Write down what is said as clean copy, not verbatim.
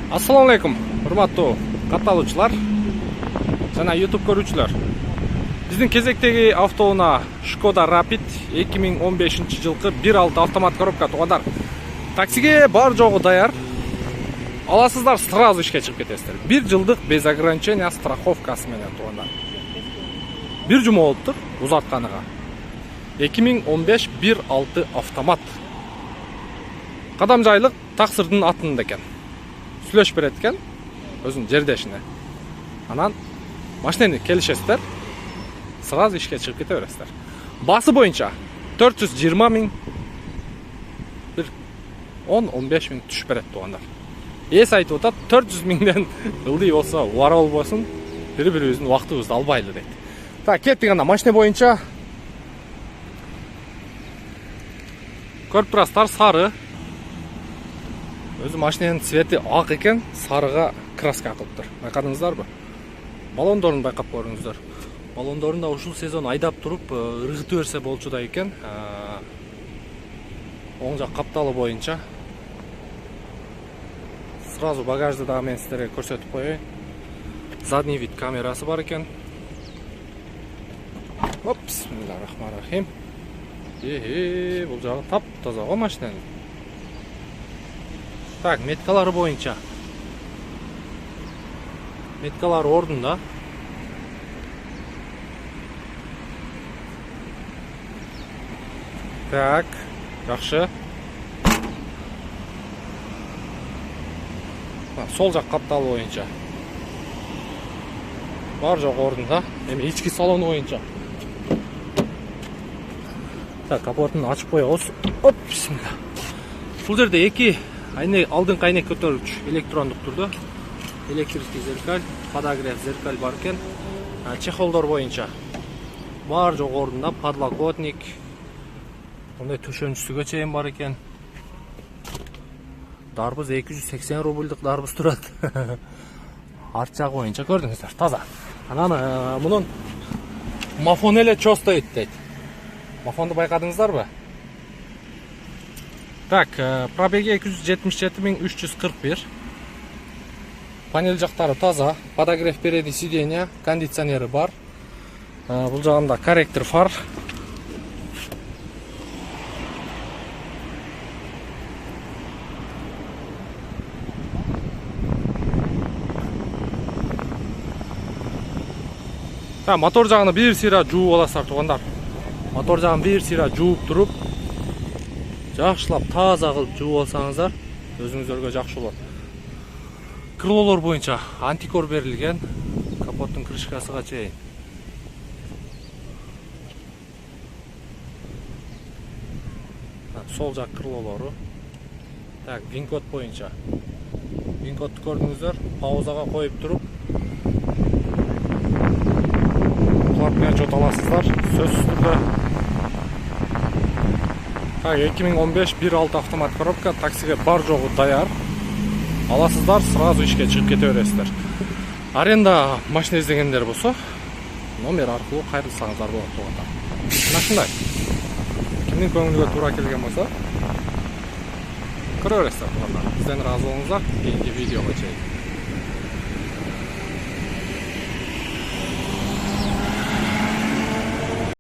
Assalamu alaikum, hurmatli катталуучулар жана YouTube көрүүчүлөр. Биздин кезектеги автоунаа Skoda Rapid 2015 жылкы 1.6 автомат коробка туугандар. Таксиге бар жогу даяр. Аласыздар, сразу ишке чыгып кетесиздер. 1 жылдык без ограничения страховкасы менен туугандар. Бир жума болуптур узартканыга. 2015 1.6 автомат. Кадамжайлык таксырдын атында экен. Сүйлөшүп берет экен өзүнүн жердешине. Анан машинени келишесиздер. Сразу ишке чыгып кете бересиздер. Басы боюнча 420 миң, бир 10-15 миң түшүп берет туугандар. Эс айтып атат 400 миңден ылдый болсо убара болбосун, бири-бирибиздин убактыбызды албайлы дейт. Так, кеттик анда машина боюнча. Көрүп турасыздар, сары. Өзү машинанын цвети ак экен, сарыга краска кылыптыр. Байкадыңыздарбы? Баллондорун байкап көрүңүздөр. Баллондорун да ушул сезон айдап туруп ыргытып берсе болчудай экен. Оң жак капталы боюнча. Сразу багажды дагы мен сиздерге көрсөтүп коеюн. Задний вид камерасы бар экен. Оп, бисмиллахиррахманиррахим. Бул жагы тап-таза го машинанын. Так, меткалары боюнча. Меткалары ордунда. Так, жакшы. Сол жак капталы боюнча. Бар жок ордунда. Эми ички салону боюнча. Так, капотун ачып коебуз. Оп, бисмилла. Бул жерде эки алдыңкы айнек көтөргүч электрондук турдо. Электрический зеркаль, подогрев зеркаль бар экен. Чехолдор боюнча бар жок ордунда, подлокотник. Мындай төшөнчүсүгө чейин бар экен. Дарбыз 280 рубльдук дарбыз турат. Арт жагы боюнча көрдүңүздөр, таза. Анан мунун мафон эле чо стоит дейт. Мафонду байкадыңыздарбы? Так, пробеги 277.341. Панель жактары таза, подогрев передний сиденья, кондиционери бар. Бул жагында корректор фар. Мотор жагын бир сыйра жууп аласыздар туугандар. Мотор жагын бир сыйра жууп туруп, жакшылап таза кылып жууп алсаңыздар, өзүңүздөргө жакшы болот. Крылолор боюнча антикор берилген, капоттун крышкасыга чейин. Сол жак крылолору. Так, вин-код боюнча. Вин-кодду көрдүңүздөр, паузага коюп туруп кнопканы жот аласыздар, сөзсүз түрдө. Так, 2015 1.6 автомат коробка, таксиге бар жогу даяр. Аласыздар, сразу ишке чыгып кете бересиздер. Аренда машина издегендер болсо, номер аркылуу кайрылсаңыздар болот туугандар. Мына ушундай. Кимдин көңүлүгө туура келген болсо, көрө бересиздер туугандар. Бизден ыраазы болуңуздар. Кийинки видеого чейин.